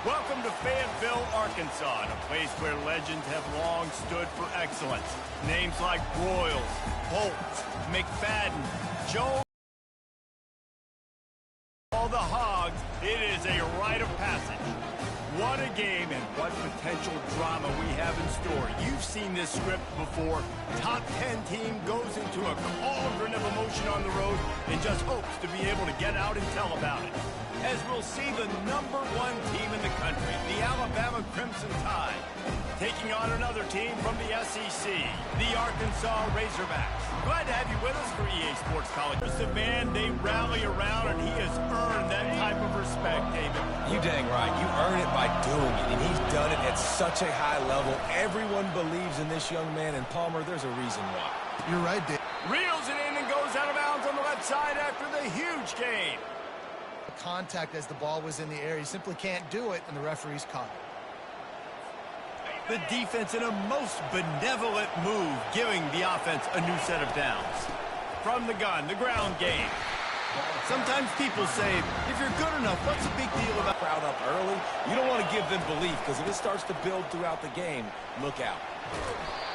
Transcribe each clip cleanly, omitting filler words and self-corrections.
Welcome to Fayetteville, Arkansas, a place where legends have long stood for excellence. Names like Broyles, Holtz, McFadden, Jones, all the Hogs. It is a rite of passage. What a game and what potential drama we have in store. You've seen this script before. Top 10 team goes into a cauldron of emotion on the road and just hopes to be able to get out and tell about it. As we'll see the #1 team in the country, the Alabama Crimson Tide, taking on another team from the SEC, the Arkansas Razorbacks. Glad to have you with us for EA Sports College. Just a man they rally around, and he has earned that type of respect, David. You dang right. You earn it by doing it, and he's done it at such a high level. Everyone believes in this young man, and Palmer, there's a reason why. You're right, Dave. Reels it in and goes out of bounds on the left side after the huge gain. Contact as the ball was in the air. He simply can't do it, and the referee's caught it. The defense in a most benevolent move, giving the offense a new set of downs. From the gun, the ground game. Sometimes people say, if you're good enough, what's the big deal about Crowd up early, you don't want to give them belief, because if it starts to build throughout the game, look out.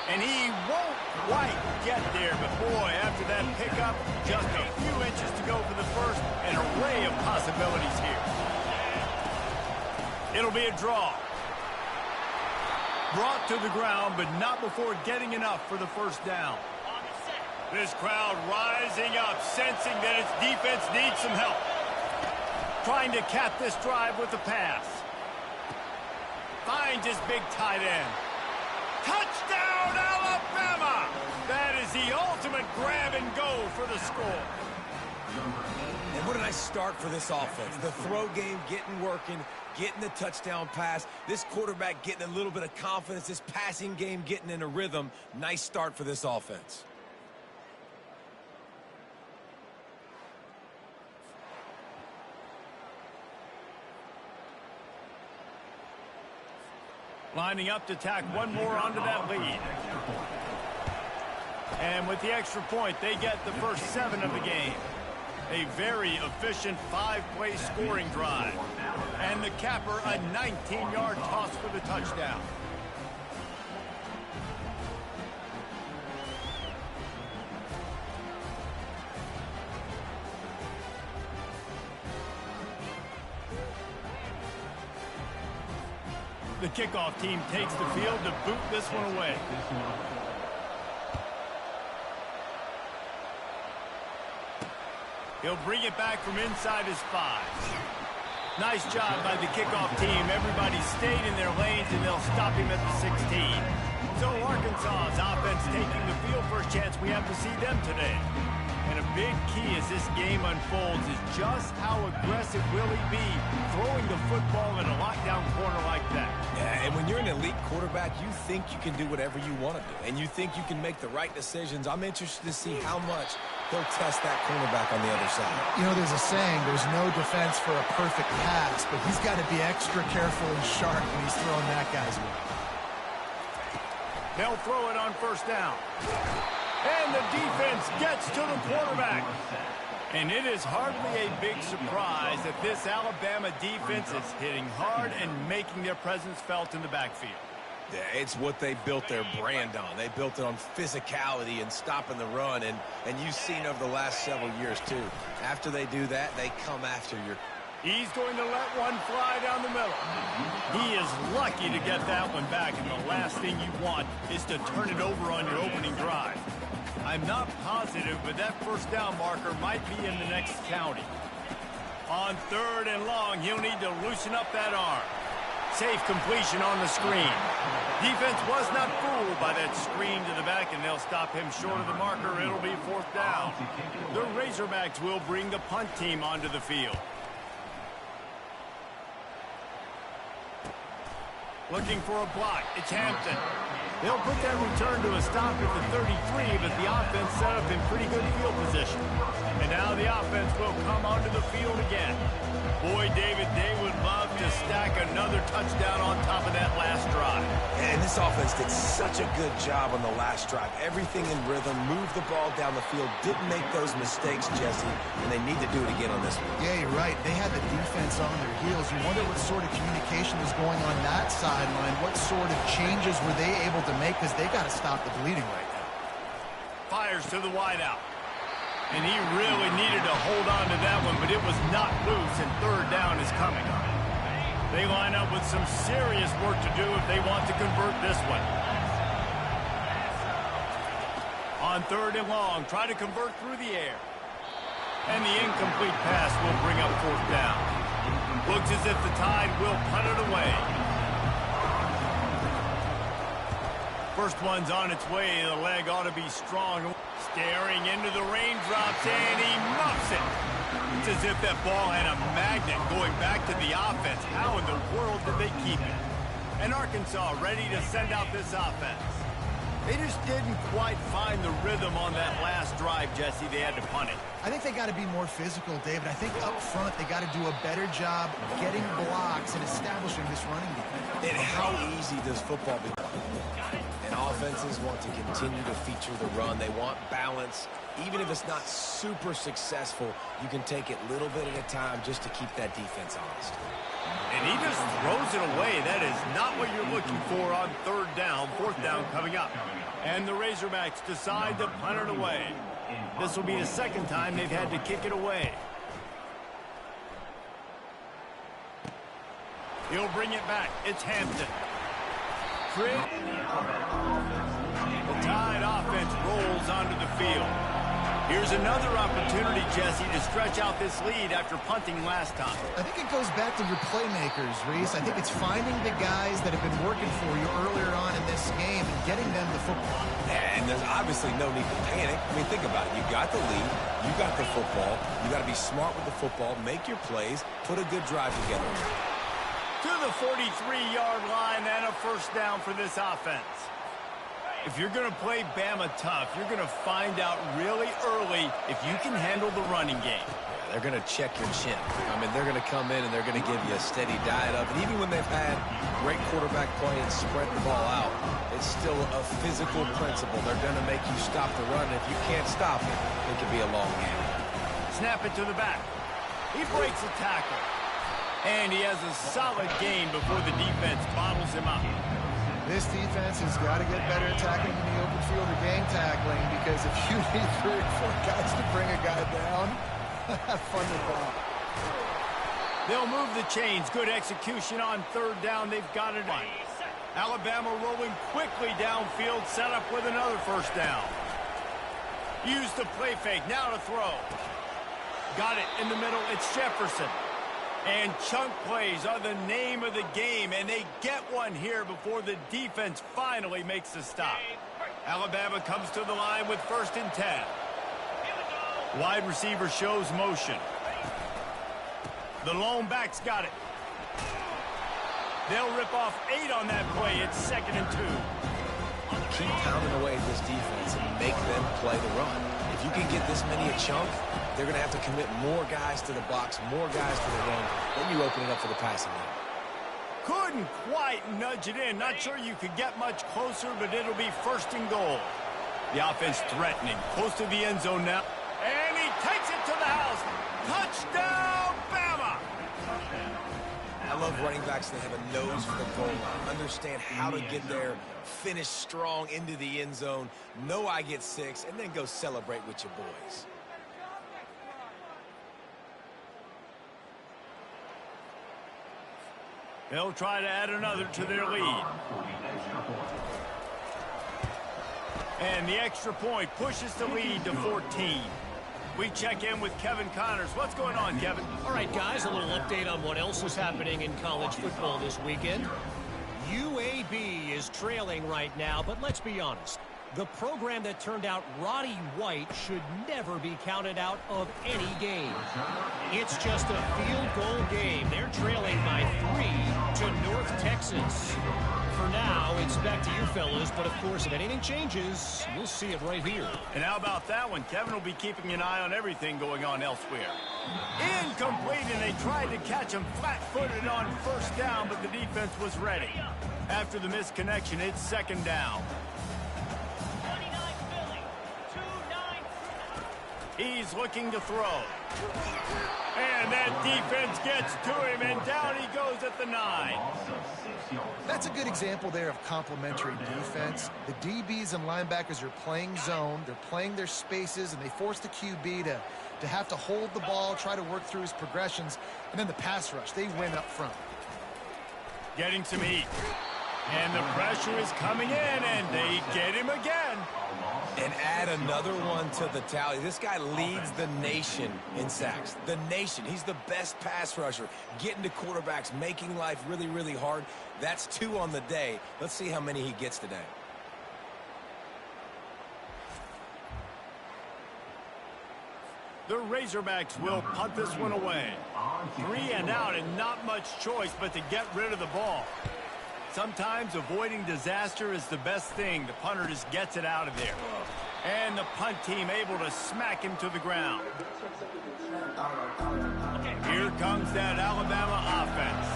And he won't quite get there, but boy, after that pickup, just a few inches to go for the first, an array of possibilities here. It'll be a draw. Brought to the ground, but not before getting enough for the first down. This crowd rising up, sensing that its defense needs some help. Trying to cap this drive with a pass. Finds his big tight end. Touchdown, Alabama! That is the ultimate grab and go for the score. And what a nice start for this offense. The throw game working, getting the touchdown pass. This quarterback getting a little bit of confidence. This passing game getting in a rhythm. Nice start for this offense. Lining up to tack one more onto that lead. And with the extra point, they get the first 7 of the game. A very efficient 5-play scoring drive. And the capper, a 19-yard toss for the touchdown. The kickoff team takes the field to boot this one away. He'll bring it back from inside his 5. Nice job by the kickoff team. Everybody stayed in their lanes, and they'll stop him at the 16. So Arkansas's offense taking the field. First chance we have to see them today. And a big key as this game unfolds is just how aggressive will he be throwing the football in a lockdown corner like that. Yeah, and when you're an elite quarterback, you think you can do whatever you want to do, and you think you can make the right decisions. I'm interested to see how much he'll test that cornerback on the other side. You know, there's a saying, there's no defense for a perfect pass, but he's got to be extra careful and sharp when he's throwing that guy's way. They'll throw it on first down. And the defense gets to the quarterback. And it is hardly a big surprise that this Alabama defense is hitting hard and making their presence felt in the backfield. Yeah, it's what they built their brand on. They built it on physicality and stopping the run, and you've seen over the last several years, too. After they do that, they come after your... He's going to let one fly down the middle. He is lucky to get that one back, and the last thing you want is to turn it over on your opening drive. I'm not positive, but that first down marker might be in the next county. On 3rd and long, he'll need to loosen up that arm. Safe completion on the screen. Defense was not fooled by that screen to the back, and they'll stop him short of the marker. It'll be 4th down. The Razorbacks will bring the punt team onto the field. Looking for a block. It's Hampton. They'll put that return to a stop at the 33, but the offense set up in pretty good field position. And now the offense will come onto the field again. Boy, David, they would love to stack another touchdown on top of that last drive. And this offense did such a good job on the last drive. Everything in rhythm, moved the ball down the field, didn't make those mistakes, Jesse, and they need to do it again on this one. Yeah, you're right. They had the defense on their heels. You wonder what sort of communication was going on that sideline. What sort of changes were they able to make, because they got to stop the bleeding right now. Fires to the wideout. And he really needed to hold on to that one, but it was not loose, and third down is coming. They line up with some serious work to do if they want to convert this one. On third and long, try to convert through the air. And the incomplete pass will bring up fourth down. Looks as if the Tide will punt it away. First one's on its way. The leg ought to be strong. Staring into the raindrops, and he muffs it. It's as if that ball had a magnet going back to the offense. How in the world did they keep it? And Arkansas ready to send out this offense. They just didn't quite find the rhythm on that last drive, Jesse. They had to punt it. I think they got to be more physical, David. I think up front they got to do a better job getting blocks and establishing this running game. And how easy does football become? And offenses want to continue to feature the run. They want balance. Even if it's not super successful, you can take it little bit at a time just to keep that defense honest. And he just throws it away. That is not what you're looking for on third down. Fourth down coming up. And the Razorbacks decide to punt it away. This will be the second time they've had to kick it away. He'll bring it back. It's Hampton. The Tide offense rolls onto the field. Here's another opportunity, Jesse, to stretch out this lead after punting last time. I think it goes back to your playmakers, Reese. I think it's finding the guys that have been working for you earlier on in this game and getting them the football. And there's obviously no need to panic. I mean, think about it. You got the lead. You got the football. You got to be smart with the football. Make your plays. Put a good drive together. To the 43-yard line and a first down for this offense. If you're going to play Bama tough, you're going to find out really early if you can handle the running game. Yeah, they're going to check your chin. I mean, they're going to come in and they're going to give you a steady diet of it. Even when they've had great quarterback play and spread the ball out, it's still a physical principle. They're going to make you stop the run. If you can't stop it, it could be a long game. Snap it to the back. He breaks a tackle. And he has a solid gain before the defense bottles him up. This defense has got to get better at tackling in the open field or gang tackling, because if you need 3 or 4 guys to bring a guy down, have fun with that. They'll move the chains. Good execution on third down. They've got it on. Alabama rolling quickly downfield, set up with another first down. Use the play fake. Now to throw. Got it in the middle. It's Jefferson. And chunk plays are the name of the game, and they get one here before the defense finally makes the stop. Alabama comes to the line with 1st and 10. Wide receiver shows motion. The lone back's got it. They'll rip off 8 on that play. It's 2nd and 2. Keep pounding away at this defense and make them play the run. If you can get this many a chunk, they're going to have to commit more guys to the box, more guys to the run. Then you open it up for the passing game. Couldn't quite nudge it in. Not sure you could get much closer, but it'll be 1st and goal. The offense threatening. Close to the end zone now. And he takes it to the house. Touchdown, Bama! I love running backs that have a nose for the goal line. Understand how to get there, finish strong into the end zone, know I get 6, and then go celebrate with your boys. They'll try to add another to their lead. And the extra point pushes the lead to 14. We check in with Kevin Connors. What's going on, Kevin? All right, guys, a little update on what else is happening in college football this weekend. UAB is trailing right now, but let's be honest. The program that turned out Roddy White should never be counted out of any game. It's just a field goal game. They're trailing by 3 to North Texas. For now, it's back to you fellas, but of course, if anything changes, you'll see it right here. And how about that one? Kevin will be keeping an eye on everything going on elsewhere. Incomplete, and they tried to catch him flat-footed on 1st down, but the defense was ready. After the missed connection, it's second down. 29 Philly, 2-9. He's looking to throw. And that defense gets to him, and down he goes at the 9. That's a good example there of complementary defense. The DBs and linebackers are playing zone, they're playing their spaces, and they force the QB to have to hold the ball, try to work through his progressions, and then the pass rush, they win up front. Getting some heat. And the pressure is coming in, and they get him again. And add another one to the tally. This guy leads the nation in sacks. The nation. He's the best pass rusher. Getting to quarterbacks, making life really, really hard. That's 2 on the day. Let's see how many he gets today. The Razorbacks will punt this one away. 3 and out, and not much choice but to get rid of the ball. Sometimes avoiding disaster is the best thing. The punter just gets it out of there. And the punt team able to smack him to the ground. Here comes that Alabama offense.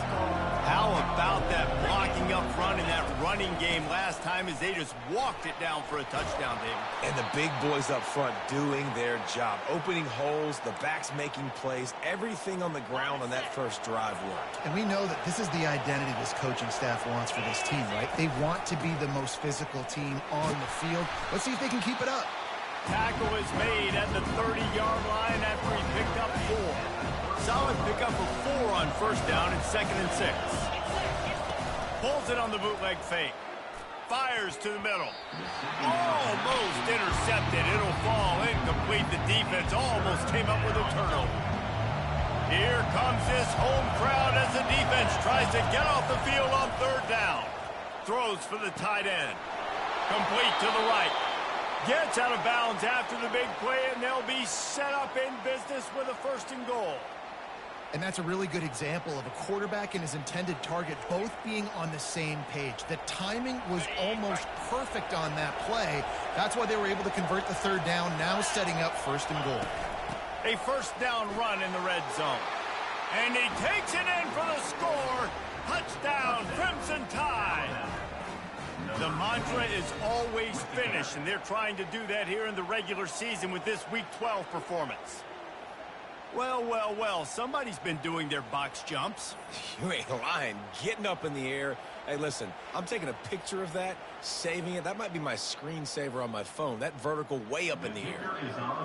How about that blocking up front in that running game last time as they just walked it down for a touchdown, David? And the big boys up front doing their job. Opening holes, the backs making plays. Everything on the ground on that first drive worked. And we know that this is the identity this coaching staff wants for this team, right? They want to be the most physical team on the field. Let's see if they can keep it up. Tackle is made at the 30-yard line after he picked up 4. Solid pickup of 4 on first down and 2nd and 6. Pulls it on the bootleg fake. Fires to the middle. Almost intercepted. It'll fall incomplete. The defense almost came up with a turnover. Here comes this home crowd as the defense tries to get off the field on 3rd down. Throws for the tight end. Complete to the right. Gets out of bounds after the big play, and they'll be set up in business with a 1st and goal. And that's a really good example of a quarterback and his intended target both being on the same page. The timing was almost perfect on that play. That's why they were able to convert the 3rd down, now setting up 1st and goal. A 1st down run in the red zone. And he takes it in for the score. Touchdown, Crimson Tide. The mantra is always finish, and they're trying to do that here in the regular season with this Week 12 performance. Well, well, well, somebody's been doing their box jumps. You ain't lying. Getting up in the air. Hey, listen, I'm taking a picture of that, saving it. That might be my screensaver on my phone. That vertical way up in the air.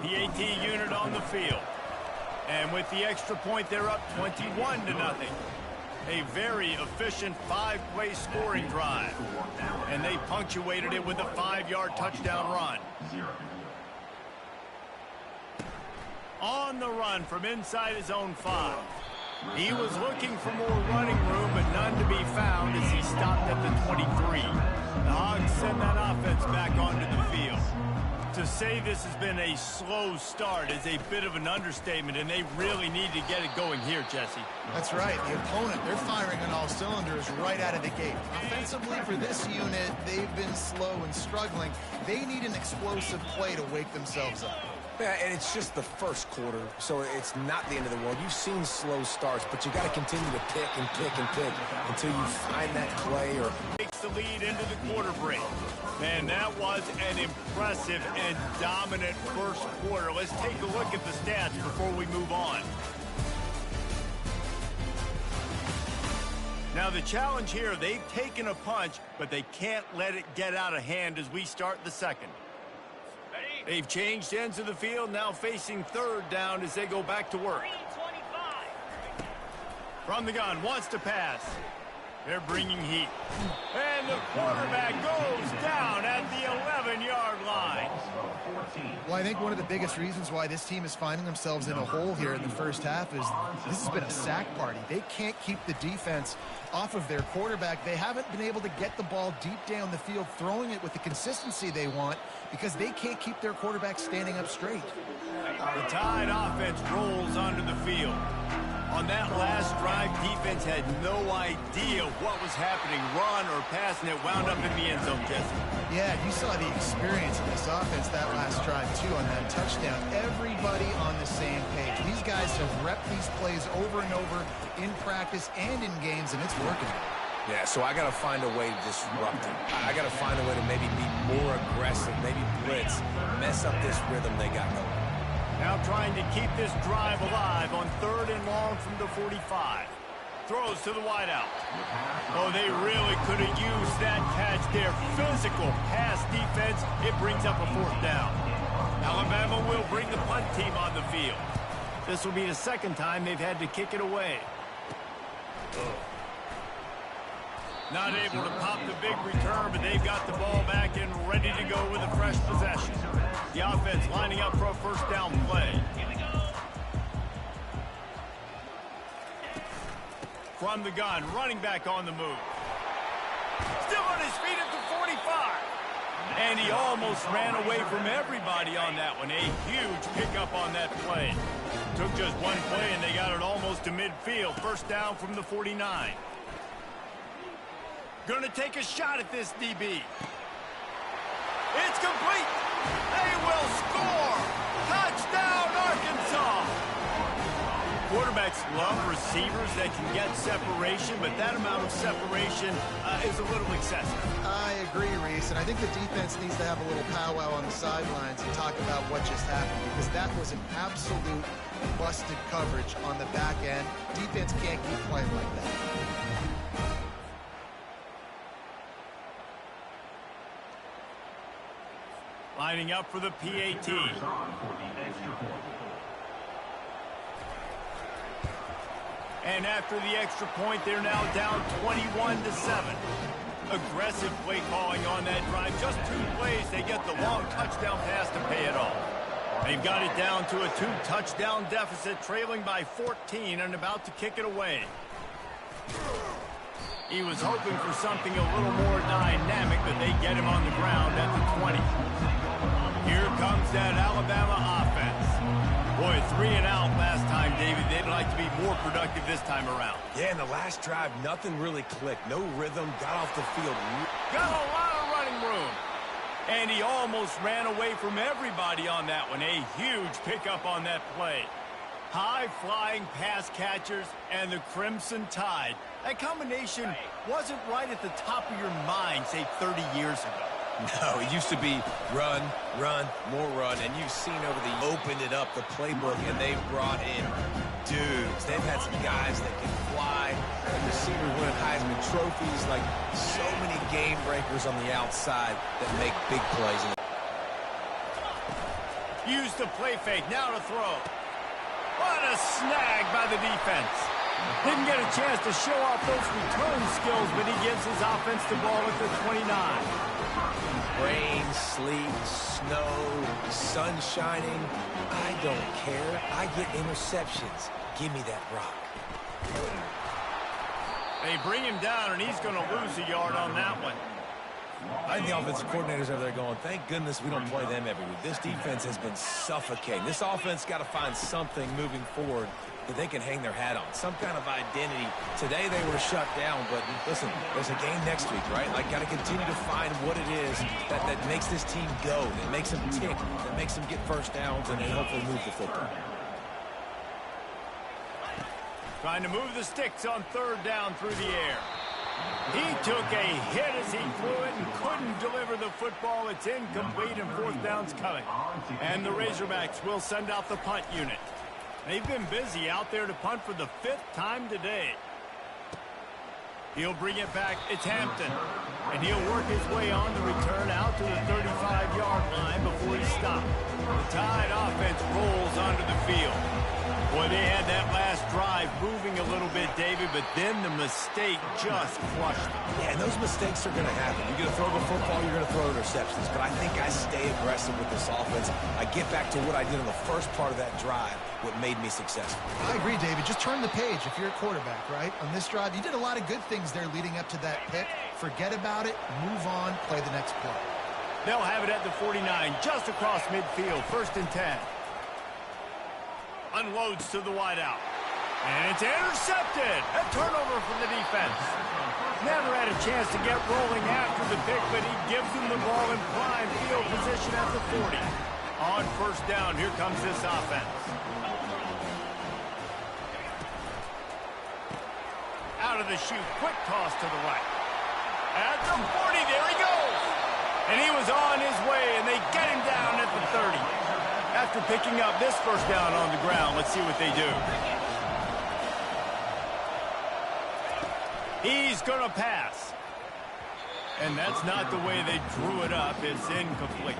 PAT unit on the field. And with the extra point, they're up 21-0. A very efficient 5-play scoring drive. And they punctuated it with a 5-yard touchdown run. On the run from inside his own 5. He was looking for more running room, but none to be found as he stopped at the 23. The Hogs send that offense back onto the field. To say this has been a slow start is a bit of an understatement, and they really need to get it going here, Jesse. That's right. The opponent, they're firing on all cylinders right out of the gate. Offensively, for this unit, they've been slow and struggling. They need an explosive play to wake themselves up. Yeah, and it's just the first quarter, so it's not the end of the world. You've seen slow starts, but you got to continue to pick and pick and pick until you find that play or takes the lead into the quarter break. Man, that was an impressive and dominant first quarter. Let's take a look at the stats before we move on. Now, the challenge here, they've taken a punch, but they can't let it get out of hand as we start the second. They've changed ends of the field, now facing 3rd down as they go back to work. From the gun, wants to pass. They're bringing heat. And the quarterback goes down at the 11-yard line. Well, I think one of the biggest reasons why this team is finding themselves in a hole here in the first half is this has been a sack party. They can't keep the defense off of their quarterback. They haven't been able to get the ball deep down the field, throwing it with the consistency they want because they can't keep their quarterback standing up straight. The Tide offense rolls onto the field. On that last drive, defense had no idea what was happening, run or pass, and it wound up in the end zone, Jesse. Yeah, you saw the experience of this offense that last drive, too, on that touchdown. Everybody on the same page. These guys have repped these plays over and over in practice and in games, and it's working. Yeah, so I got to find a way to disrupt him. I got to find a way to maybe be more aggressive, maybe blitz, mess up this rhythm they got going. Now trying to keep this drive alive on 3rd and long from the 45. Throws to the wideout. Oh, they really could have used that catch there. Physical pass defense. It brings up a 4th down. Alabama will bring the punt team on the field. This will be the 2nd time they've had to kick it away. Not able to pop the big return, but they've got the ball back and ready to go with a fresh possession. The offense lining up for a 1st down play. From the gun, running back on the move. Still on his feet at the 45. And he almost ran away from everybody on that one. A huge pickup on that play. Took just one play, and they got it almost to midfield. 1st down from the 49. Going to take a shot at this DB. It's complete. They will score. Touchdown, Arkansas. Quarterbacks love receivers that can get separation, but that amount of separation is a little excessive. I agree, Reese, and I think the defense needs to have a little powwow on the sidelines and talk about what just happened, because that was an absolute busted coverage on the back end. Defense can't keep playing like that. Lining up for the PAT. And after the extra point, they're now down 21-7. Aggressive play calling on that drive. Just 2 plays, they get the long touchdown pass to pay it off. They've got it down to a 2-touchdown deficit, trailing by 14 and about to kick it away. He was hoping for something a little more dynamic, but they get him on the ground at the 20. Here comes that Alabama offense. Boy, 3 and out last time, David. They'd like to be more productive this time around. Yeah, in the last drive, nothing really clicked. No rhythm, got off the field. Got a lot of running room. And he almost ran away from everybody on that one. A huge pickup on that play. High-flying pass catchers and the Crimson Tide. That combination wasn't right at the top of your mind, say, 30 years ago. No, it used to be run, run, more run, and you've seen over the opened it up, the playbook, and they've brought in dudes. They've had some guys that can fly, and receivers winning Heisman trophies, like so many game breakers on the outside that make big plays. Use the play fake, now to throw. What a snag by the defense. Didn't get a chance to show off those return skills, but he gives his offense the ball at the 29. Rain, sleet, snow, sun shining, I don't care. I get interceptions. Give me that rock. They bring him down, and he's going to lose a yard on that one. I think the offensive coordinators over there going, thank goodness we don't play them every week. This defense has been suffocating. This offense got to find something moving forward that they can hang their hat on, some kind of identity. Today they were shut down, but listen, there's a game next week, right? Like, got to continue to find what it is that makes this team go, that makes them tick, that makes them get 1st downs, and then hopefully move the football. Trying to move the sticks on 3rd down through the air. He took a hit as he threw it and couldn't deliver the football. It's incomplete, and 4th down's coming. And the Razorbacks will send out the punt unit. They've been busy out there to punt for the 5th time today. He'll bring it back. It's Hampton. And he'll work his way on the return out to the 35-yard line before he stopped. The Tide offense rolls onto the field. Boy, they had that last drive moving a little bit, David, but then the mistake just crushed them. Yeah, and those mistakes are going to happen. You're going to throw the football, you're going to throw interceptions. But I think I stay aggressive with this offense. I get back to what I did on the first part of that drive, what made me successful. I agree, David. Just turn the page if you're a quarterback, right? On this drive, you did a lot of good things there leading up to that pick. Forget about it, move on, play the next play. They'll have it at the 49, just across midfield, 1st and 10. Unloads to the wideout. And it's intercepted. A turnover from the defense. Never had a chance to get rolling after the pick, but he gives them the ball in prime field position at the 40. On 1st down, here comes this offense. Out out of the chute. Quick toss to the right. At the 40, there he goes. And he was on his way, and they get him down at the 30. After picking up this first down on the ground, let's see what they do. He's going to pass. And that's not the way they drew it up. It's incomplete.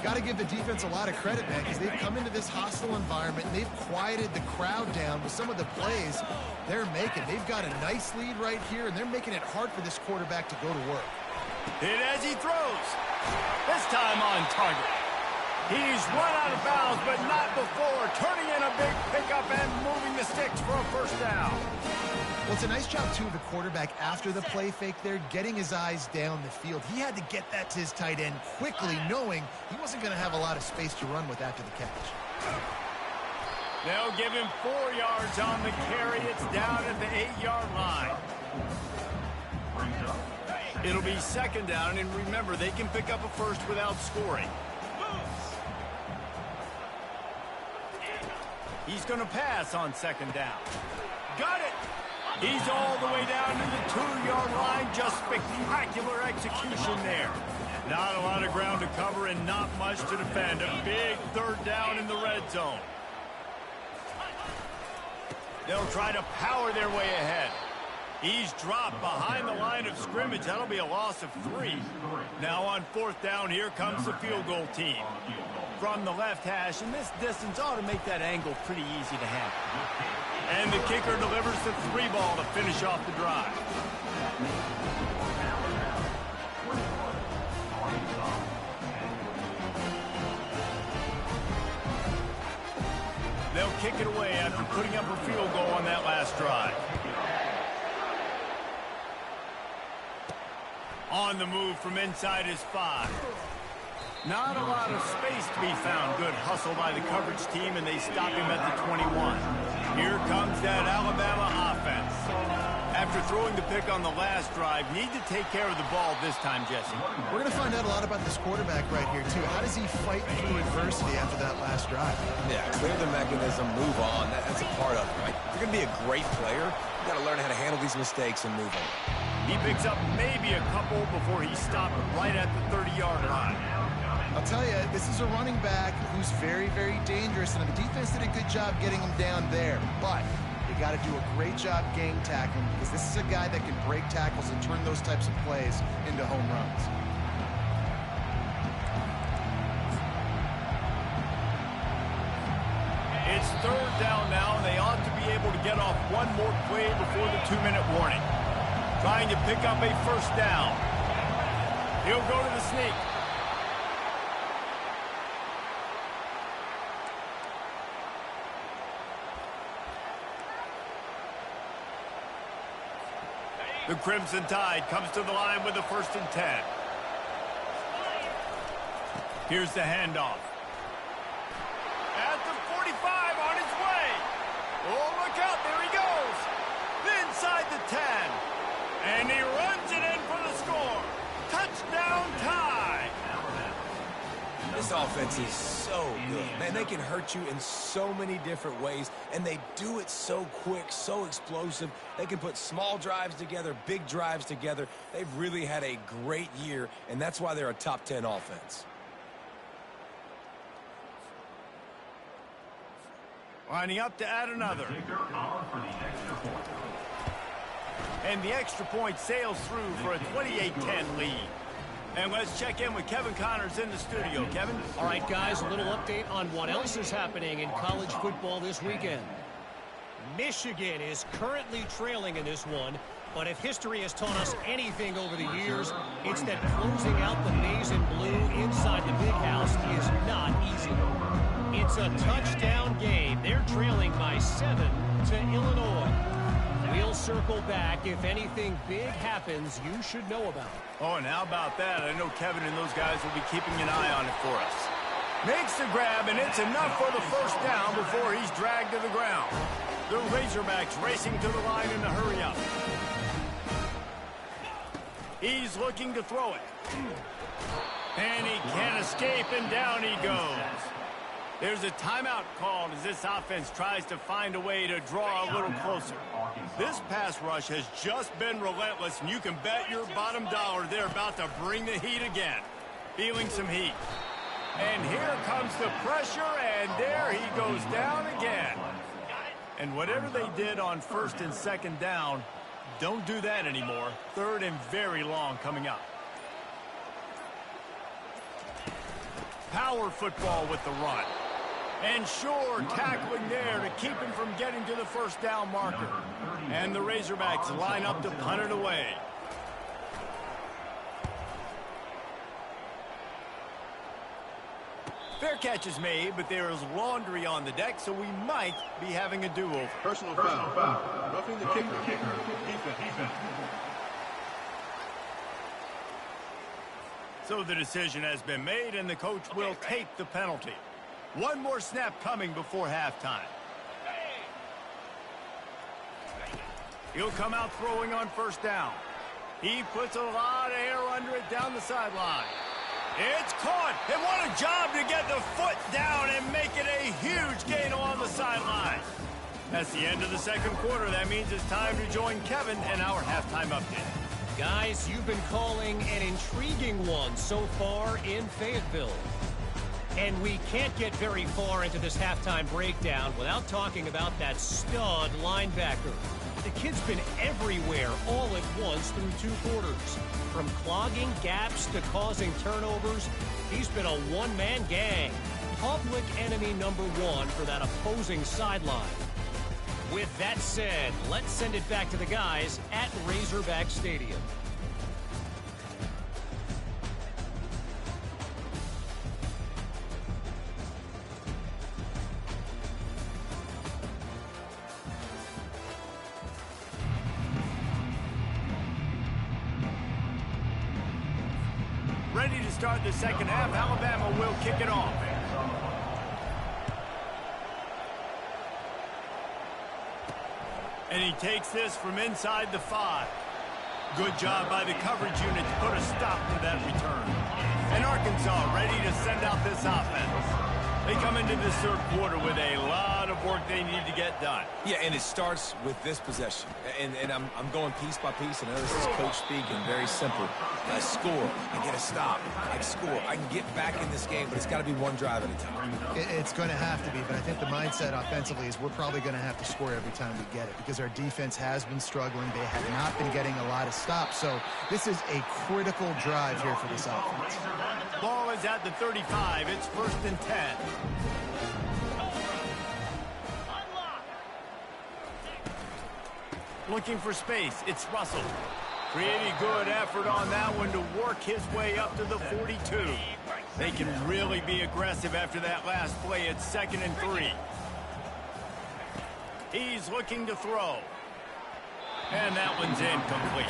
Got to give the defense a lot of credit, man, because they've come into this hostile environment and they've quieted the crowd down with some of the plays they're making. They've got a nice lead right here, and they're making it hard for this quarterback to go to work. Hit as he throws. This time on target. He's run out of bounds, but not before. Turning in a big pickup and moving the sticks for a first down. Well, it's a nice job, too, of the quarterback after the play fake there, getting his eyes down the field. He had to get that to his tight end quickly, knowing he wasn't going to have a lot of space to run with after the catch. They'll give him 4 yards on the carry. It's down at the 8-yard line. It'll be second down, and remember, they can pick up a first without scoring. He's going to pass on second down. Got it! He's all the way down to the 2-yard line. Just spectacular execution there. Not a lot of ground to cover and not much to defend. A big third down in the red zone. They'll try to power their way ahead. He's dropped behind the line of scrimmage. That'll be a loss of 3. Now on fourth down, here comes the field goal team. From the left hash, and this distance ought to make that angle pretty easy to handle. And the kicker delivers the 3 ball to finish off the drive. They'll kick it away after putting up a field goal on that last drive. On the move from inside his 5. Not a lot of space to be found. Good hustle by the coverage team, and they stop him at the 21. Here comes that Alabama offense. After throwing the pick on the last drive, need to take care of the ball this time, Jesse. We're going to find out a lot about this quarterback right here, too. How does he fight through adversity after that last drive? Yeah, clear the mechanism, move on. That's a part of it, right? If you're going to be a great player, you got to learn how to handle these mistakes and move on. He picks up maybe a couple before he stopped right at the 30-yard line. I'll tell you, this is a running back who's very, very dangerous, and the defense did a good job getting him down there. But you got to do a great job game tackling, because this is a guy that can break tackles and turn those types of plays into home runs. It's third down now, and they ought to be able to get off one more play before the 2-minute warning. Trying to pick up a first down. He'll go to the sneak. The Crimson Tide comes to the line with the 1st and 10. Here's the handoff. At the 45, on his way. Oh, look out, there he goes. Inside the 10. And he runs it in for the score. Touchdown Tide. This offense is so good. Man, they can hurt you in so many different ways, and they do it so quick, so explosive. They can put small drives together, big drives together. They've really had a great year, and that's why they're a top 10 offense. Lining up to add another. And the extra point sails through for a 28-10 lead. And let's check in with Kevin Connors in the studio. Kevin? All right, guys, a little update on what else is happening in college football this weekend. Michigan is currently trailing in this one, but if history has taught us anything over the years, it's that closing out the maize and blue inside the big house is not easy. It's a touchdown game. They're trailing by 7 to Illinois. We'll circle back. If anything big happens, you should know about it. Oh, and how about that? I know Kevin and those guys will be keeping an eye on it for us. Makes the grab, and it's enough for the first down before he's dragged to the ground. The Razorbacks racing to the line in a hurry-up. He's looking to throw it. And he can't escape, and down he goes. There's a timeout called as this offense tries to find a way to draw a little closer. This pass rush has just been relentless, and you can bet your bottom dollar they're about to bring the heat again. Feeling some heat. And here comes the pressure, and there he goes down again. And whatever they did on first and second down, don't do that anymore. Third and very long coming up. Power football with the run. And sure, tackling there to keep him from getting to the first down marker. And the Razorbacks line up to punt it away. Fair catch is made, but there is laundry on the deck, so we might be having a do-over. Personal foul. Roughing the kicker. Defense. So the decision has been made, and the coach will take the penalty. One more snap coming before halftime. He'll come out throwing on first down. He puts a lot of air under it down the sideline. It's caught, and what a job to get the foot down and make it a huge gain along the sideline. That's the end of the second quarter. That means it's time to join Kevin and our halftime update. Guys, you've been calling an intriguing one so far in Fayetteville. And we can't get very far into this halftime breakdown without talking about that stud linebacker. The kid's been everywhere all at once through two quarters. From clogging gaps to causing turnovers, he's been a one-man gang. Public enemy number one for that opposing sideline. With that said, let's send it back to the guys at Razorback Stadium. Ready to start the second half. Alabama will kick it off. And he takes this from inside the 5. Good job by the coverage unit to put a stop to that return. And Arkansas ready to send out this offense. They come into this third quarter with a lot of work they need to get done. Yeah, and it starts with this possession. And I'm going piece by piece. And this is coach speaking. Very simple. I score. I get a stop. I score. I can get back in this game, but it's got to be one drive at a time. It's going to have to be, but I think the mindset offensively is we're probably going to have to score every time we get it because our defense has been struggling. They have not been getting a lot of stops. So this is a critical drive here for this offense. Ball is at the 35. It's first and 10. Looking for space. It's Russell. Pretty good effort on that one to work his way up to the 42. They can really be aggressive after that last play. It's second and 3. He's looking to throw. And that one's incomplete.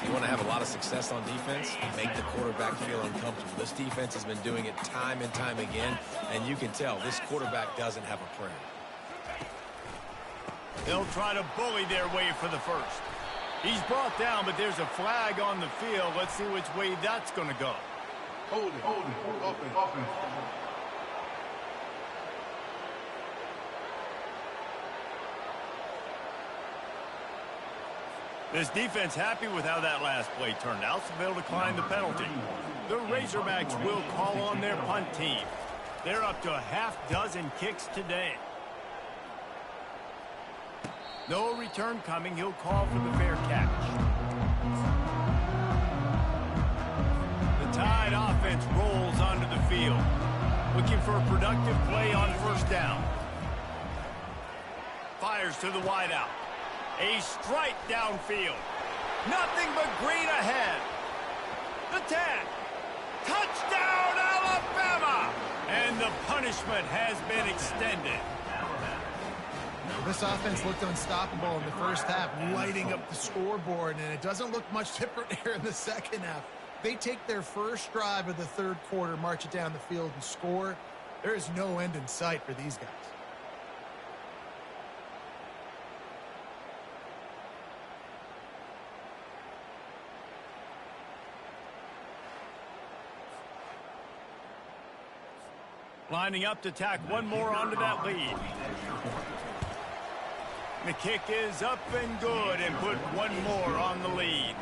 You want to have a lot of success on defense, make the quarterback feel uncomfortable. This defense has been doing it time and time again, and you can tell this quarterback doesn't have a prayer. They'll try to bully their way for the first. He's brought down, but there's a flag on the field. Let's see which way that's going to go. Hold it. Offense. This defense happy with how that last play turned out, so they'll decline the penalty. The Razorbacks will call on their punt team. They're up to a half-dozen kicks today. No return coming. He'll call for the fair catch. The Tide offense rolls onto the field, looking for a productive play on first down. Fires to the wideout. A strike downfield. Nothing but green ahead. The 10. Touchdown, Alabama! And the punishment has been extended. This offense looked unstoppable in the first half, lighting up the scoreboard, and it doesn't look much different here in the second half. They take their first drive of the third quarter, march it down the field, and score. There is no end in sight for these guys. Lining up to tack one more onto that lead. The kick is up and good and put one more on the lead.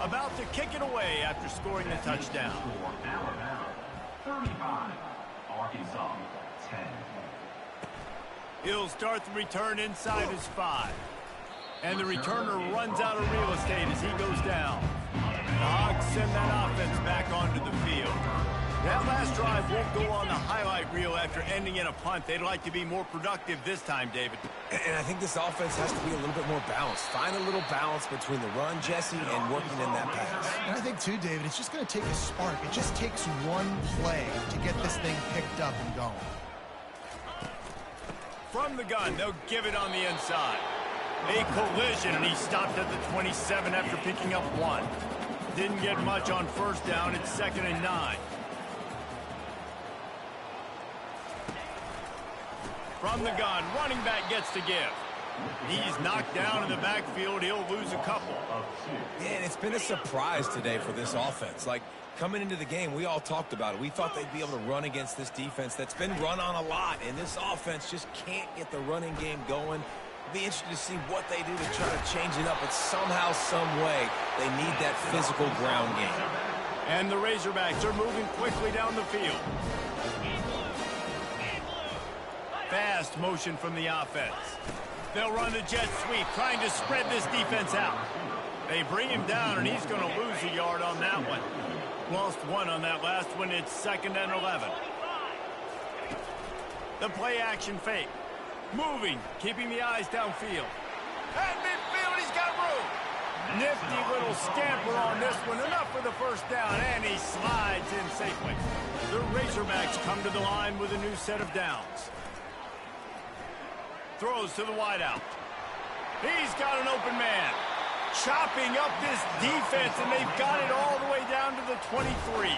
About to kick it away after scoring the touchdown. 35, Arkansas, 10. He'll start the return inside his 5. And the returner runs out of real estate as he goes down. The Hogs send that offense back onto the field. That last drive won't go on the highlight reel after ending in a punt. They'd like to be more productive this time, David. And I think this offense has to be a little bit more balanced. Find a little balance between the run, Jesse, and working in that pass. And I think, too, David, it's just going to take a spark. It just takes one play to get this thing picked up and going. From the gun, they'll give it on the inside. A collision, and he stopped at the 27 after picking up 1. Didn't get much on first down. It's 2nd and 9. From the gun, running back gets to give. He's knocked down in the backfield. He'll lose a couple. Yeah, and it's been a surprise today for this offense. Like, coming into the game, we all talked about it. We thought they'd be able to run against this defense that's been run on a lot, and this offense just can't get the running game going. Be interested to see what they do to try to change it up, but somehow, some way, they need that physical ground game. And the Razorbacks are moving quickly down the field. Fast motion from the offense. They'll run the jet sweep, trying to spread this defense out. They bring him down, and he's going to lose a yard on that one. Lost 1 on that last one. It's 2nd and 11. The play action fake. Moving, keeping the eyes downfield. At midfield, he's got room. Nifty little scamper on this one. Enough for the first down, and he slides in safely. The Razorbacks come to the line with a new set of downs. Throws to the wideout. He's got an open man. Chopping up this defense, and they've got it all the way down to the 23.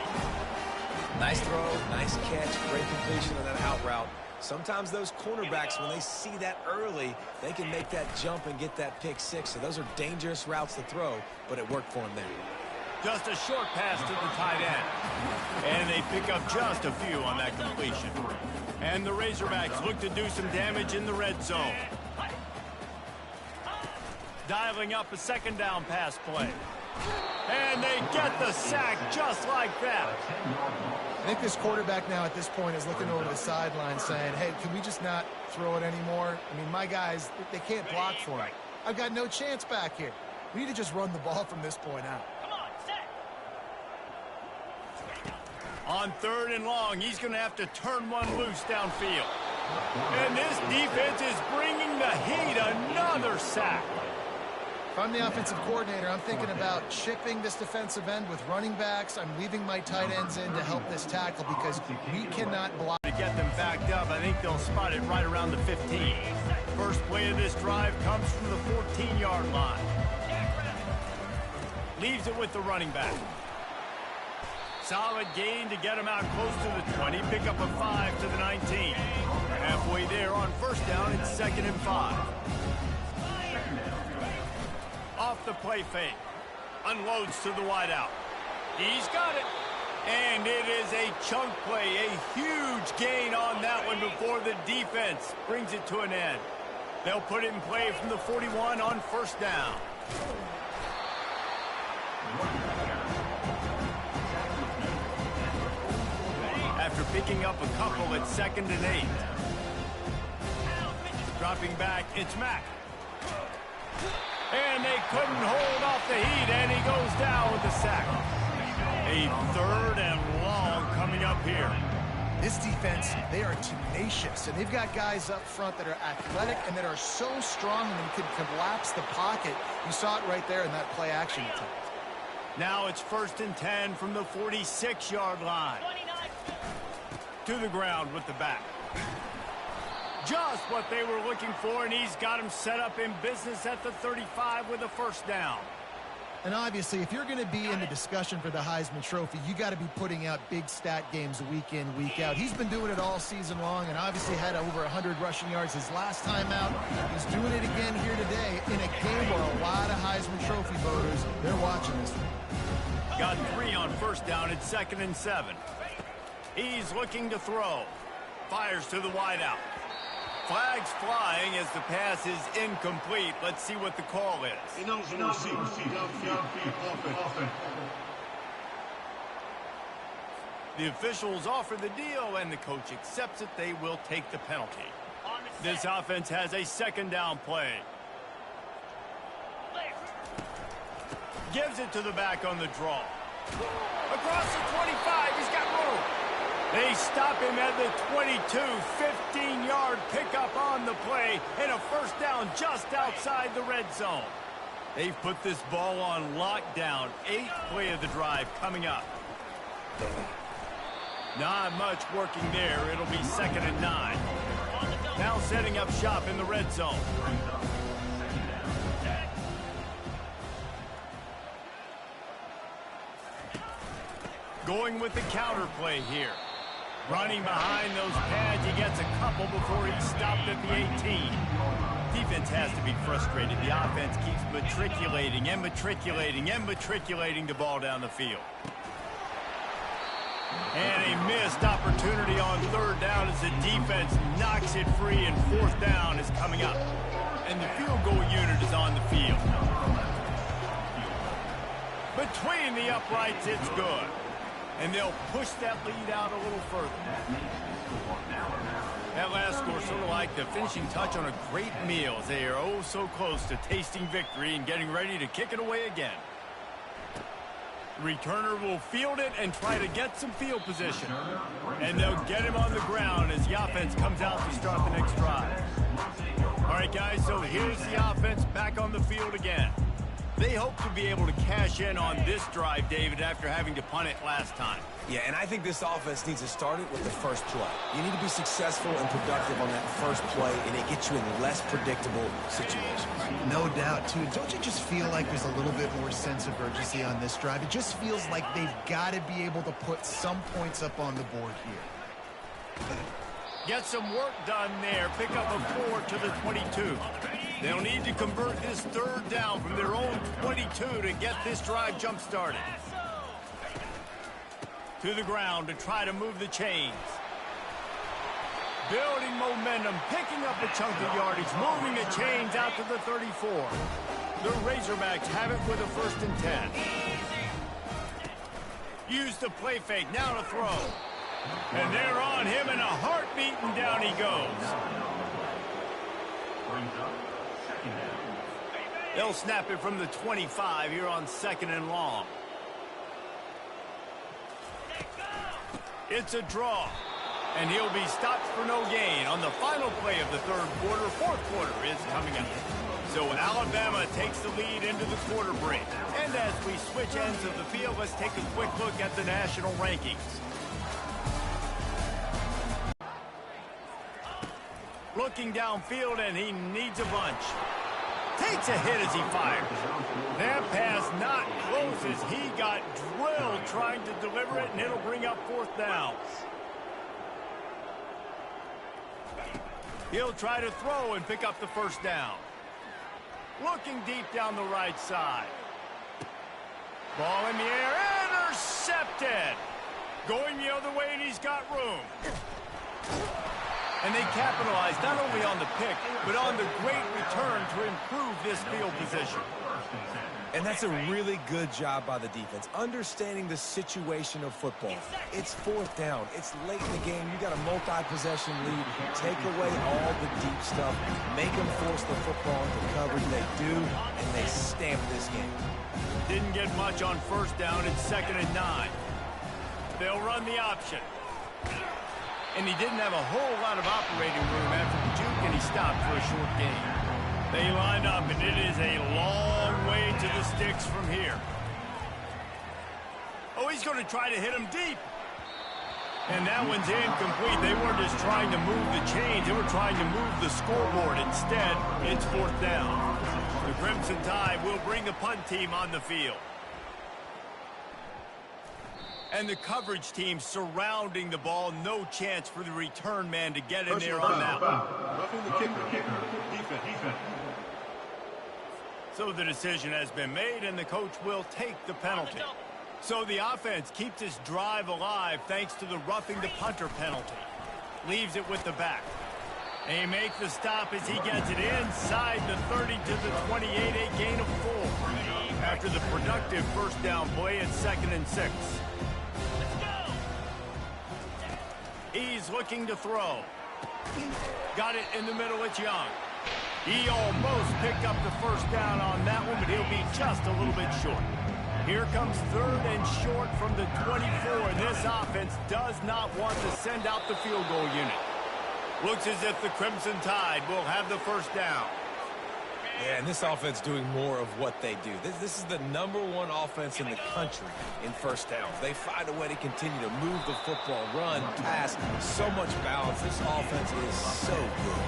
Nice throw, nice catch, great completion on that out route. Sometimes those cornerbacks, when they see that early, they can make that jump and get that pick 6. So those are dangerous routes to throw, but it worked for him there. Just a short pass to the tight end. And they pick up just a few on that completion. And the Razorbacks look to do some damage in the red zone. Dialing up a 2nd down pass play. And they get the sack just like that. I think this quarterback now at this point is looking over the sideline saying, hey, can we just not throw it anymore? I mean, my guys, they can't block for it. I've got no chance back here. We need to just run the ball from this point out. Come on, set. On 3rd and long, he's going to have to turn one loose downfield. And this defense is bringing the heat. Another sack. If I'm the offensive coordinator, I'm thinking about chipping this defensive end with running backs. I'm leaving my tight ends in to help this tackle because we cannot block. To get them backed up, I think they'll spot it right around the 15. First play of this drive comes from the 14-yard line. Leaves it with the running back. Solid gain to get him out close to the 20. Pick up a 5 to the 19. Halfway there on first down, it's 2nd and 5. Off the play fake. Unloads to the wideout. He's got it. And it is a chunk play. A huge gain on that one before the defense brings it to an end. They'll put it in play from the 41 on first down. After picking up a couple at 2nd and 8. Dropping back, it's Mack. And they couldn't hold off the heat, and he goes down with the sack. A 3rd and long coming up here. This defense, they are tenacious, and they've got guys up front that are athletic and that are so strong and can collapse the pocket. You saw it right there in that play action attempt. Now it's 1st and 10 from the 46-yard line. To the ground with the back. Just what they were looking for, and he's got him set up in business at the 35 with a first down. And obviously, if you're going to be in the discussion for the Heisman Trophy, you got to be putting out big stat games week in, week out. He's been doing it all season long and obviously had over 100 rushing yards his last time out. He's doing it again here today in a game where a lot of Heisman Trophy voters, they're watching this one. Got 3 on first down at 2nd and 7. He's looking to throw. Fires to the wideout. Flags flying as the pass is incomplete. Let's see what the call is. Ineligible receiver, downfield, offense. The officials offer the deal, and the coach accepts it. They will take the penalty. This offense has a second down play. Gives it to the back on the draw. Across the 25, he's got room. They stop him at the 22, 15-yard pickup on the play, and a first down just outside the red zone. They've put this ball on lockdown. 8th play of the drive coming up. Not much working there. It'll be 2nd and 9. Now setting up shop in the red zone. Going with the counter play here. Running behind those pads, he gets a couple before he's stopped at the 18. Defense has to be frustrated. The offense keeps matriculating and matriculating and matriculating the ball down the field. And a missed opportunity on 3rd down as the defense knocks it free, and 4th down is coming up. And the field goal unit is on the field. Between the uprights, it's good. And they'll push that lead out a little further. That last score sort of like the finishing touch on a great meal, as they are oh so close to tasting victory and getting ready to kick it away again. Returner will field it and try to get some field position. And they'll get him on the ground as the offense comes out to start the next drive. All right, guys, so here's the offense back on the field again. They hope to be able to cash in on this drive, David, after having to punt it last time. Yeah, and I think this offense needs to start it with the first play. You need to be successful and productive on that first play, and it gets you in less predictable situations. No doubt, too. Don't you just feel like there's a little bit more sense of urgency on this drive? It just feels like they've got to be able to put some points up on the board here. Get some work done there. Pick up a 4 to the 22. They'll need to convert this 3rd down from their own 22 to get this drive jump-started. To the ground to try to move the chains. Building momentum, picking up a chunk of yardage, moving the chains out to the 34. The Razorbacks have it with a 1st and 10. Use the play fake, now to throw. And they're on him in a heartbeat, and down he goes. They'll snap it from the 25 here on 2nd and long. It's a draw. And he'll be stopped for no gain on the final play of the 3rd quarter. 4th quarter is coming up. So Alabama takes the lead into the quarter break. And as we switch ends of the field, let's take a quick look at the national rankings. Looking downfield, and he needs a bunch. Takes a hit as he fires. That pass not close as he got drilled trying to deliver it, and it'll bring up 4th down. He'll try to throw and pick up the 1st down. Looking deep down the right side. Ball in the air, intercepted. Going the other way, and he's got room. And they capitalize not only on the pick, but on the great return to improve this field position. And that's a really good job by the defense, understanding the situation of football. It's 4th down. It's late in the game. You got a multi-possession lead. Take away all the deep stuff. Make them force the football into coverage. They do, and they stamp this game. Didn't get much on 1st down. It's 2nd and 9. They'll run the option. And he didn't have a whole lot of operating room after the juke, and he stopped for a short gain. They line up, and it is a long way to the sticks from here. Oh, he's going to try to hit him deep. And that one's incomplete. They weren't just trying to move the chains. They were trying to move the scoreboard. Instead, it's 4th down. The Crimson Tide will bring the punt team on the field. And the coverage team surrounding the ball. No chance for the return man to get in there on that one. Roughing the kicker. Defense. So the decision has been made, and the coach will take the penalty. So the offense keeps this drive alive thanks to the roughing the punter penalty. Leaves it with the back. They make the stop as he gets it inside the 30 to the 28, a gain of 4. After the productive first down play, it's 2nd and 6. He's looking to throw. Got it in the middle, it's Young. He almost picked up the first down on that one, but he'll be just a little bit short. Here comes 3rd and short from the 24, and this offense does not want to send out the field goal unit. Looks as if the Crimson Tide will have the first down. Yeah, and this offense doing more of what they do. This is the #1 offense in the country in first downs. They find a way to continue to move the football, run, pass, so much balance. This offense is so good.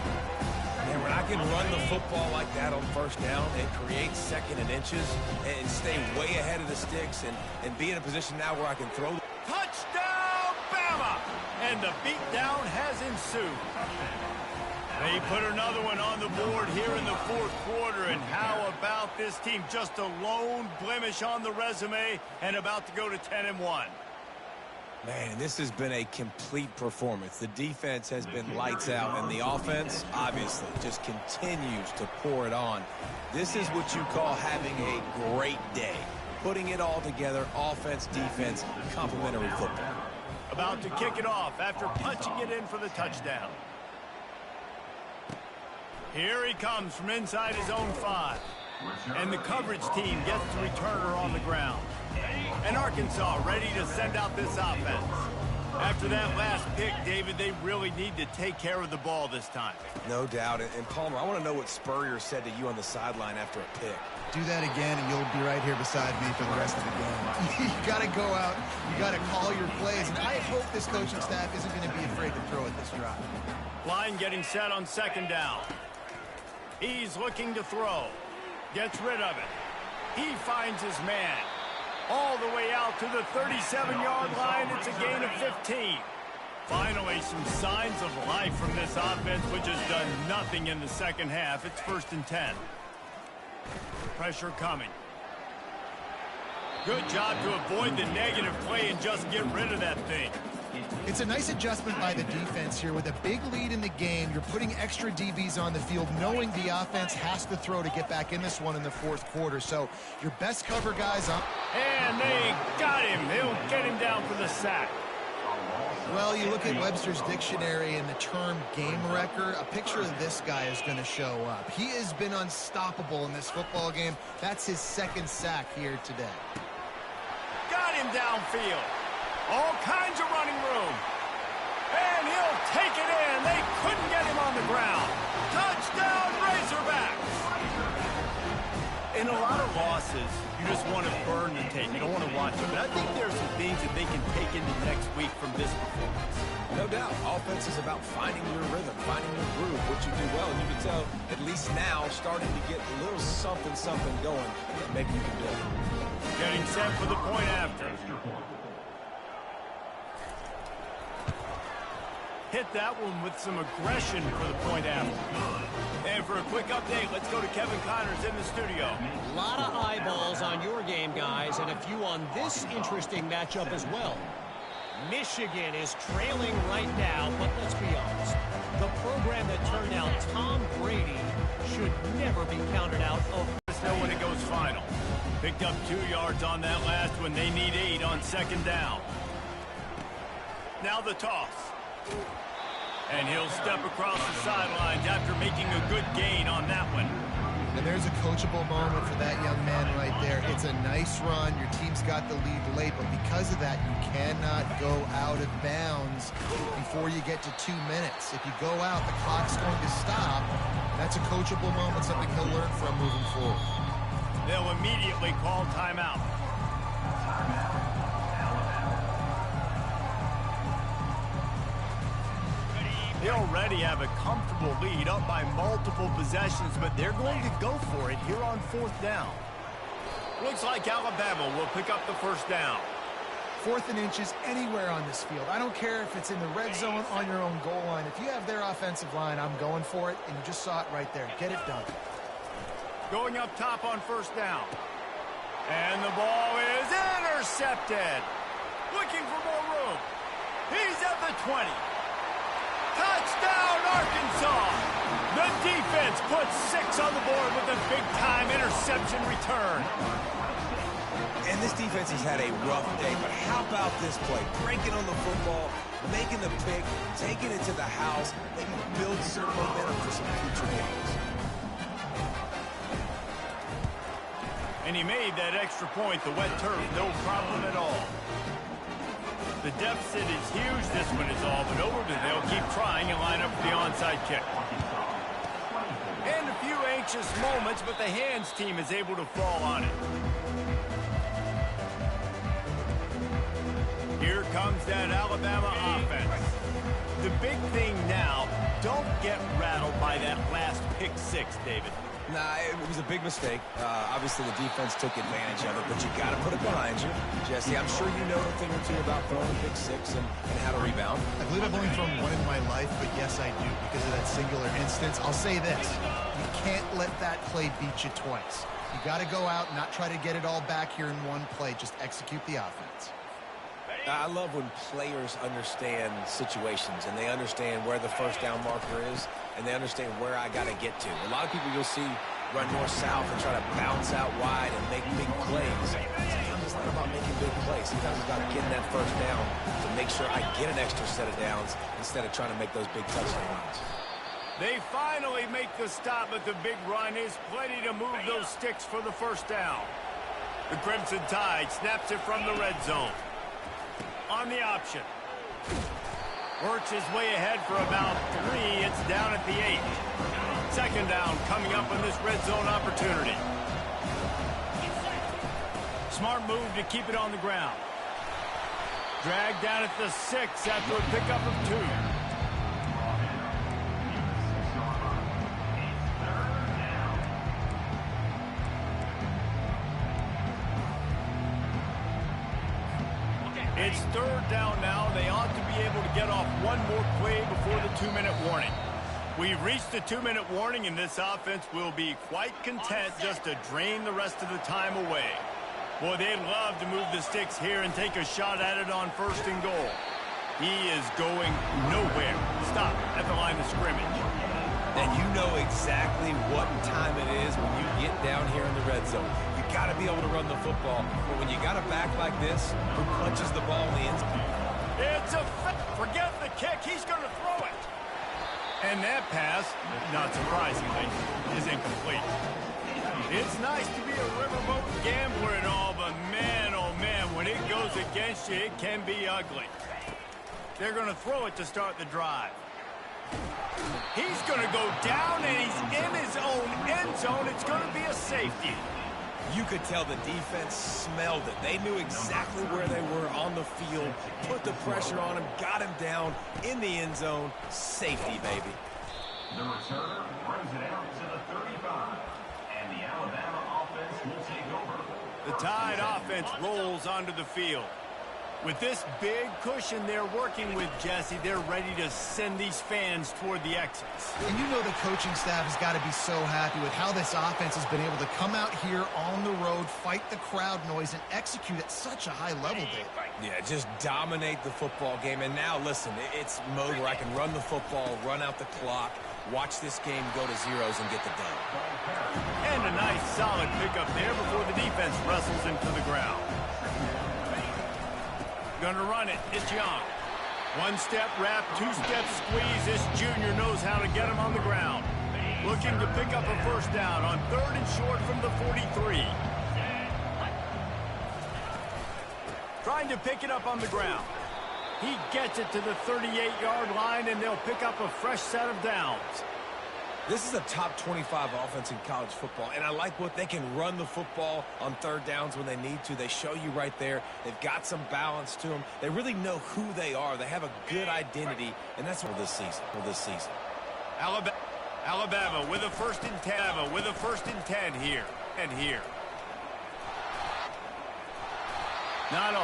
And when I can run the football like that on first down and create 2nd and inches and stay way ahead of the sticks and be in a position now where I can throw. Touchdown, Bama! And the beatdown has ensued. They put another one on the board here in the 4th quarter, and how about this team? Just a lone blemish on the resume and about to go to 10-1. Man, this has been a complete performance. The defense has been lights out, and the offense, obviously, just continues to pour it on. This is what you call having a great day. Putting it all together, offense, defense, complementary football. About to kick it off after punching it in for the touchdown. Here he comes from inside his own 5. And the coverage team gets the returner on the ground. And Arkansas ready to send out this offense. After that last pick, David, they really need to take care of the ball this time. No doubt. And Palmer, I want to know what Spurrier said to you on the sideline after a pick. Do that again, and you'll be right here beside me for the rest of the game. You got to go out. You got to call your plays. And I hope this coaching staff isn't going to be afraid to throw at this drive. Line getting set on 2nd down. He's looking to throw. Gets rid of it. He finds his man. All the way out to the 37-yard line. It's a gain of 15. Finally, some signs of life from this offense, which has done nothing in the second half. It's 1st and 10. Pressure coming. Good job to avoid the negative play and just get rid of that thing. It's a nice adjustment by the defense here. With a big lead in the game, you're putting extra DBs on the field, knowing the offense has to throw to get back in this one in the 4th quarter. So your best cover guys up. And they got him. He'll get him down for the sack. Well, you look at Webster's dictionary and the term game wrecker, a picture of this guy is going to show up. He has been unstoppable in this football game. That's his 2nd sack here today. Got him downfield. All kinds of running room. And he'll take it in. They couldn't get him on the ground. Touchdown, Razorbacks. In a lot of losses, you just want to burn the tape. You don't want to watch it. But I think there's some things that they can take into next week from this performance. No doubt. Offense is about finding your rhythm, finding your groove, what you do well. And you can tell, at least now, starting to get a little something going that maybe you can do it. Getting set for the point after. Hit that one with some aggression for the point after. And for a quick update, let's go to Kevin Connors in the studio. A lot of eyeballs on your game, guys, and a few on this interesting matchup as well. Michigan is trailing right now, but let's be honest. The program that turned out Tom Brady should never be counted out of. Let us know when it goes final. Picked up 2 yards on that last one. They need 8 on 2nd down. Now the toss. And he'll step across the sidelines after making a good gain on that one. And there's a coachable moment for that young man right there. It's a nice run. Your team's got the lead late, but because of that, you cannot go out of bounds before you get to 2 minutes. If you go out, the clock's going to stop. That's a coachable moment, something he'll learn from moving forward. They'll immediately call timeout. They already have a comfortable lead, up by multiple possessions, but they're going to go for it here on 4th down. Looks like Alabama will pick up the first down. 4th and inches anywhere on this field. I don't care if it's in the red zone on your own goal line. If you have their offensive line, I'm going for it, and you just saw it right there. Get it done. Going up top on 1st down. And the ball is intercepted. Looking for more room. He's at the 20. Touchdown, Arkansas! The defense puts 6 on the board with a big-time interception return. And this defense has had a rough day, but how about this play? Breaking on the football, making the pick, taking it to the house, maybe build some momentum for some future games. And he made that extra point, the wet turf, no problem at all. The deficit is huge. This one is all but over, but they'll keep trying and line up for the onside kick. And a few anxious moments, but the hands team is able to fall on it. Here comes that Alabama offense. The big thing now, don't get rattled by that last pick 6, David. Nah, it was a big mistake. Obviously, the defense took advantage of it, but you got to put it behind you. Jesse, I'm sure you know a thing or two about throwing pick 6 and how to rebound. I believe I've only thrown one in my life, but yes, I do because of that singular instance. I'll say this. You can't let that play beat you twice. You got to go out and not try to get it all back here in one play. Just execute the offense. I love when players understand situations and they understand where the first down marker is and they understand where I got to get to. A lot of people you'll see run north-south and try to bounce out wide and make big plays. Sometimes it's not about making big plays. Sometimes it's about getting that first down to make sure I get an extra set of downs instead of trying to make those big touchdown runs. They finally make the stop, but the big run is plenty to move those sticks for the first down. The Crimson Tide snaps it from the red zone. On the option. Works his way ahead for about 3. It's down at the 8. Second down coming up on this red zone opportunity. Smart move to keep it on the ground. Dragged down at the 6 after a pickup of 2. It's third down now. They ought to be able to get off one more play before the 2-minute warning. We've reached the 2-minute warning, and this offense will be quite content just to drain the rest of the time away. Boy, they'd love to move the sticks here and take a shot at it on 1st and goal. He is going nowhere. Stop at the line of scrimmage. And you know exactly what time it is when you get down here in the red zone. You got to be able to run the football. But when you got a back like this, who punches the ball in the end zone? It's a forget the kick. He's going to throw it. And that pass, not surprisingly, is incomplete. It's nice to be a riverboat gambler and all, but man, oh man, when it goes against you, it can be ugly. They're going to throw it to start the drive. He's going to go down, and he's in his own end zone. It's going to be a safety. You could tell the defense smelled it. They knew exactly where they were on the field, put the pressure on him, got him down in the end zone. Safety, baby. The returner brings it out to the 35, and the Alabama offense will take over. The Tide offense rolls onto the field. With this big cushion they're working with, Jesse, they're ready to send these fans toward the exits. And you know the coaching staff has got to be so happy with how this offense has been able to come out here on the road, fight the crowd noise, and execute at such a high level, Dave. Yeah, just dominate the football game. And now, listen, it's mode where I can run the football, run out the clock, watch this game go to zeros and get the done. And a nice solid pickup there before the defense wrestles him to the ground. Going to run it. It's Young. One-step wrap, two-step squeeze. This junior knows how to get him on the ground. Looking to pick up a first down on 3rd and short from the 43. Trying to pick it up on the ground. He gets it to the 38-yard line, and they'll pick up a fresh set of downs. This is a top 25 offense in college football, and I like what they can run the football on 3rd downs when they need to. They show you right there. They've got some balance to them. They really know who they are. They have a good identity, and that's for this season. Alabama with a 1st and 10. With a 1st and 10 here and here. Not a